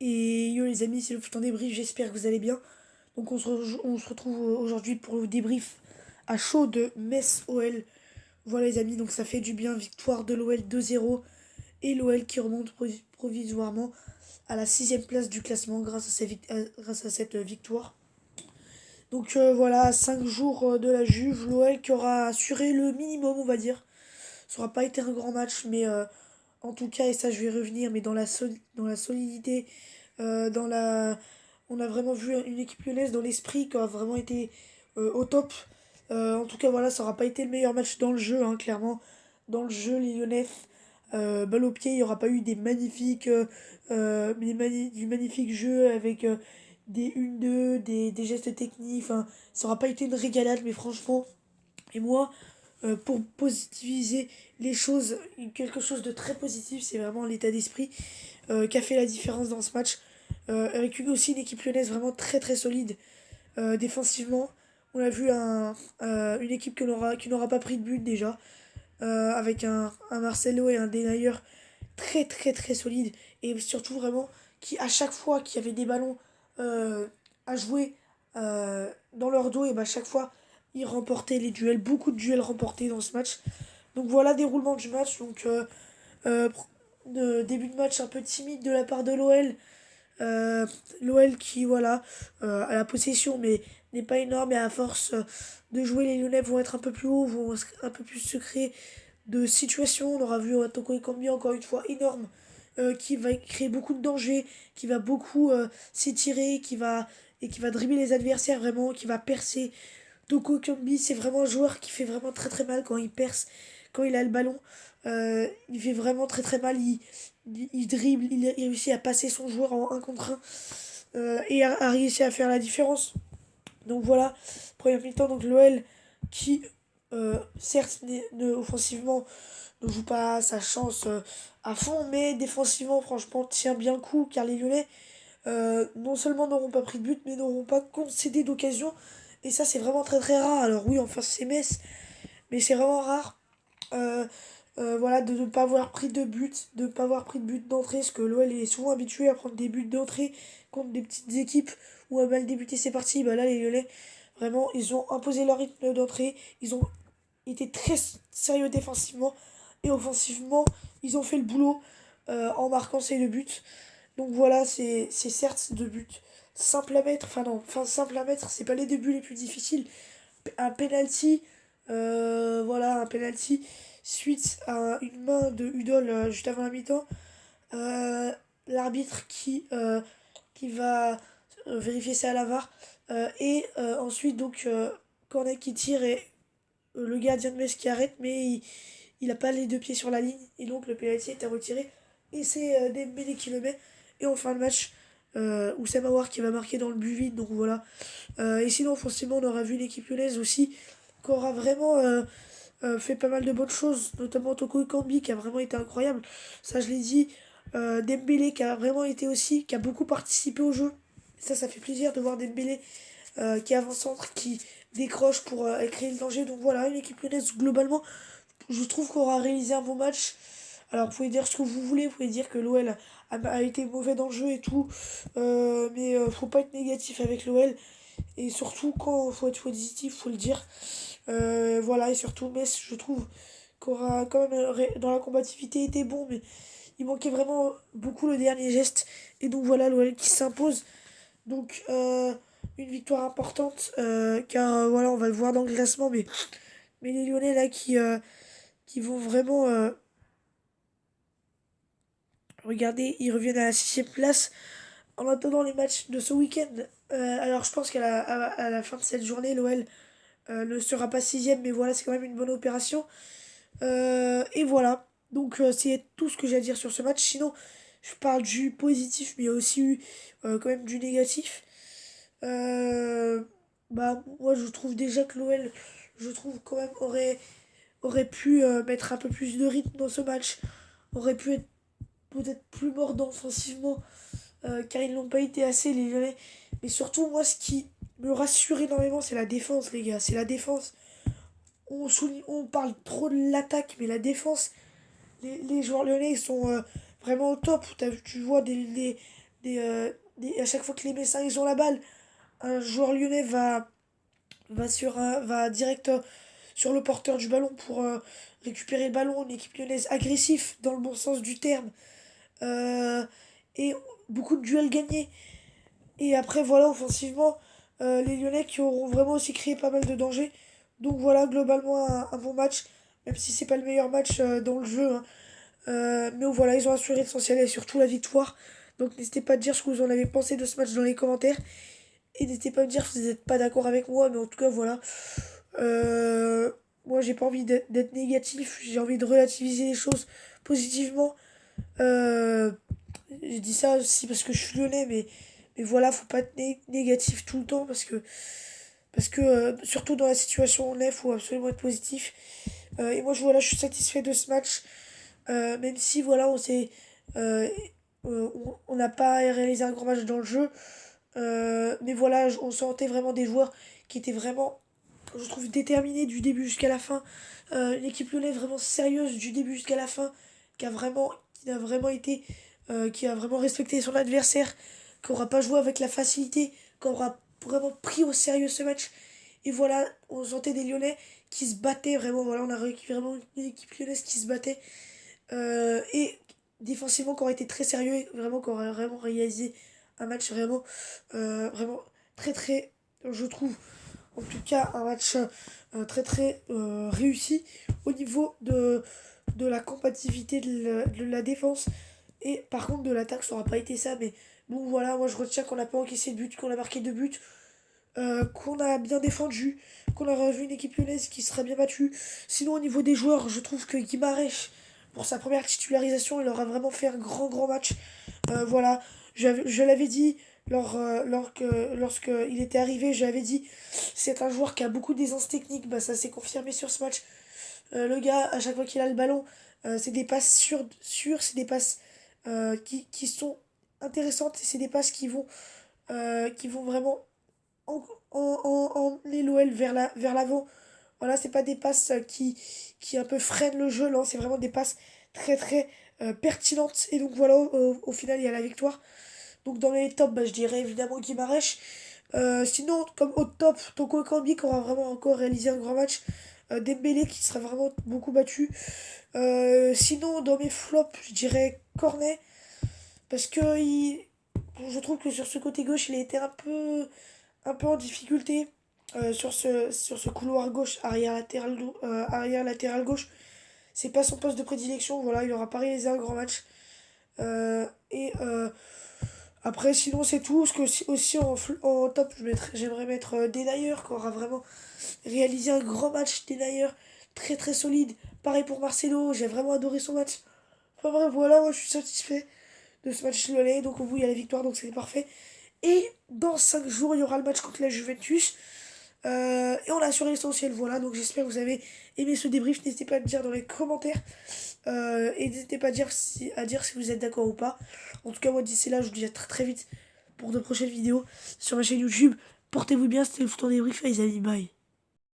Et yo les amis, c'est le foot en débrief, j'espère que vous allez bien. Donc on se retrouve aujourd'hui pour le débrief à chaud de Metz OL. Voilà les amis, donc ça fait du bien, victoire de l'OL 2-0 et l'OL qui remonte provisoirement à la sixième place du classement grâce à cette victoire. Donc voilà, 5 jours de la Juve, l'OL qui aura assuré le minimum on va dire. Ça n'aura pas été un grand match, mais en tout cas, et ça je vais revenir, mais dans la solidité, dans la... on a vraiment vu une équipe lyonnaise dans l'esprit qui a vraiment été au top. En tout cas, voilà, ça n'aura pas été le meilleur match dans le jeu, hein, clairement. Dans le jeu, les Lyonnais, balle au pied, il n'y aura pas eu des magnifiques, du magnifique jeu avec des 1-2, des gestes techniques. Enfin, ça n'aura pas été une régalade, mais franchement, et moi, pour positiviser les choses, quelque chose de très positif, c'est vraiment l'état d'esprit qui a fait la différence dans ce match. Avec aussi une équipe lyonnaise vraiment très très solide défensivement. On a vu une équipe qui n'aura pas pris de but déjà, avec un Marcelo et un Denayer très très très solides. Et surtout vraiment qui à chaque fois qu'il y avait des ballons à jouer dans leur dos, et bah, à chaque fois ils remportaient les duels, beaucoup de duels remportés dans ce match. Donc voilà, déroulement du match. Donc euh, début de match un peu timide de la part de l'OL. L'OL qui voilà a la possession mais n'est pas énorme, et à force de jouer les Lyonnais vont être un peu plus hauts, vont un peu plus se créer de situations. On aura vu Toko Ekambi encore une fois énorme, qui va créer beaucoup de dangers, qui va beaucoup s'étirer, qui va dribbler les adversaires vraiment, qui va percer. Toko Ekambi, c'est vraiment un joueur qui fait vraiment très très mal quand il perce, quand il a le ballon. Il fait vraiment très très mal. Il dribble, il réussit à passer son joueur en un contre 1, et a réussi à faire la différence. Donc voilà, première mi-temps, donc l'OL qui, certes, offensivement, ne joue pas sa chance à fond, mais défensivement, franchement, tient bien le coup, car les Lyonnais, non seulement n'auront pas pris de but, mais n'auront pas concédé d'occasion. Et ça, c'est vraiment très très rare. Alors oui, enfin, c'est Metz, mais c'est vraiment rare. Euh, voilà, de ne pas avoir pris de but, de ne pas avoir pris de but d'entrée, parce que l'OL est souvent habitué à prendre des buts d'entrée contre des petites équipes où à mal débuté c'est parti. Bah là, les Lyonnais, vraiment, ils ont imposé leur rythme d'entrée, ils ont été très sérieux défensivement, et offensivement, ils ont fait le boulot en marquant ces deux buts. Donc voilà, c'est certes deux buts simples à mettre, enfin non, enfin simple à mettre, c'est pas les deux buts les plus difficiles. Un penalty, voilà, un penalty suite à une main de Udol juste avant la mi-temps. Euh, L'arbitre qui va vérifier ça à la VAR. Et ensuite, donc, corner qui tire, et le gardien de Metz qui arrête, mais il a pas les deux pieds sur la ligne. Et donc, le penalty est à retirer. Et c'est Dembélé qui le met. Et on fait le match. Oussama Aouar qui va marquer dans le but vide. Donc voilà. Et sinon, forcément, on aura vu l'équipe lyonnaise aussi, qui aura vraiment fait pas mal de bonnes choses, notamment Toko Ekambi qui a vraiment été incroyable. Ça, je l'ai dit. Dembélé qui a vraiment été aussi, qui a beaucoup participé au jeu. Ça fait plaisir de voir Dembélé qui est avant-centre, qui décroche pour créer le danger. Donc voilà, une équipe lyonnaise, globalement, je trouve qu'on aura réalisé un bon match. Alors, vous pouvez dire ce que vous voulez, vous pouvez dire que l'OL a été mauvais dans le jeu et tout, mais faut pas être négatif avec l'OL. Et surtout, quand il faut être positif, faut le dire. Voilà, et surtout, Metz, je trouve qu'aura quand même dans la combativité été bon, mais il manquait vraiment beaucoup le dernier geste. Et donc voilà, l'OL qui s'impose. Donc, une victoire importante, car voilà, on va le voir dans le classement, mais les Lyonnais là qui vont vraiment. Regardez, ils reviennent à la sixième place en attendant les matchs de ce week-end. Alors, je pense à la fin de cette journée, l'OL ne sera pas sixième, mais voilà, c'est quand même une bonne opération. Et voilà. Donc c'est tout ce que j'ai à dire sur ce match. Sinon, je parle du positif, mais il y a aussi eu quand même du négatif. Euh, Bah moi je trouve déjà que l'OL, je trouve quand même aurait pu mettre un peu plus de rythme dans ce match. Aurait pu être peut-être plus mordant offensivement, car ils n'ont pas été assez les Lyonnais. Mais surtout moi ce qui me rassure énormément c'est la défense les gars. C'est la défense. On parle trop de l'attaque, mais la défense, les joueurs lyonnais ils sont vraiment au top. Tu vois à chaque fois que les Messins ils ont la balle, un joueur lyonnais va direct sur le porteur du ballon pour récupérer le ballon. Une équipe lyonnaise agressif dans le bon sens du terme. Euh, et beaucoup de duels gagnés. Et après, voilà, offensivement, les Lyonnais qui auront vraiment aussi créé pas mal de dangers. Donc voilà, globalement, un bon match, même si c'est pas le meilleur match dans le jeu, hein. Mais voilà, ils ont assuré l'essentiel et surtout la victoire. Donc n'hésitez pas à dire ce que vous en avez pensé de ce match dans les commentaires. Et n'hésitez pas à me dire si vous n'êtes pas d'accord avec moi, mais en tout cas, voilà. Euh, Moi, j'ai pas envie d'être négatif, j'ai envie de relativiser les choses positivement. Euh, j'ai dit ça aussi parce que je suis lyonnais, mais voilà, faut pas être négatif tout le temps parce que surtout dans la situation où on est, faut absolument être positif. Et moi, voilà, je suis satisfait de ce match, même si voilà, euh, on n'a pas réalisé un grand match dans le jeu. Mais voilà, on sentait vraiment des joueurs qui étaient vraiment, je trouve, déterminés du début jusqu'à la fin. Une équipe lyonnaise vraiment sérieuse du début jusqu'à la fin, qui a vraiment été, qui a vraiment respecté son adversaire, qui aura pas joué avec la facilité, qui aura vraiment pris au sérieux ce match. Et voilà, on sentait des Lyonnais qui se battaient vraiment. Voilà, on a récupéré vraiment une équipe lyonnaise qui se battait. Et défensivement, qui aurait été très sérieux, et vraiment, qui aurait vraiment réalisé un match vraiment très très, je trouve, en tout cas, un match très très réussi au niveau de la compatibilité de la défense. Et par contre, de l'attaque, ça n'aura pas été ça. Mais bon, voilà, moi je retiens qu'on n'a pas encaissé de but, qu'on a marqué 2 buts, qu'on a bien défendu, qu'on a revu une équipe lyonnaise qui sera bien battue. Sinon, au niveau des joueurs, je trouve que Guimarães, pour sa première titularisation, il aura vraiment fait un grand match. Voilà, je l'avais dit lorsque il était arrivé, j'avais dit c'est un joueur qui a beaucoup d'aisance technique. Bah, ça s'est confirmé sur ce match. Le gars, à chaque fois qu'il a le ballon, c'est des passes sûres, c'est des passes qui sont intéressantes et c'est des passes qui vont vraiment emmener l'OL vers l'avant. Voilà, c'est pas des passes qui un peu freinent le jeu, non, c'est vraiment des passes très très pertinentes. Et donc voilà, au final, il y a la victoire. Donc dans les tops, bah, je dirais évidemment Guimarães. Sinon, comme au top, Toko Ekambi qui aura vraiment encore réalisé un grand match. Dembélé qui sera vraiment beaucoup battu. Sinon, dans mes flops, je dirais Cornet. Parce que je trouve que sur ce côté gauche, il a été un peu en difficulté sur ce couloir gauche, arrière latéral gauche. C'est pas son poste de prédilection, voilà, il aura pas réalisé un grand match. Et après, sinon, c'est tout. Parce que aussi en top, j'aimerais mettre Denayer, qui aura vraiment réalisé un grand match. Denayer, très très solide. Pareil pour Marcelo, j'ai vraiment adoré son match. Enfin bref, voilà, moi je suis satisfait de ce match lyonnais. Donc au bout, il y a la victoire, donc c'est parfait. Et dans 5 jours, il y aura le match contre la Juventus. Et on a assuré l'essentiel, voilà. Donc j'espère que vous avez aimé ce débrief. N'hésitez pas à me dire dans les commentaires. Et n'hésitez pas à dire si vous êtes d'accord ou pas. En tout cas, moi d'ici là, je vous dis à très très vite pour de prochaines vidéos sur ma chaîne YouTube. Portez-vous bien, c'était le Fouton débrief, les amis, bye.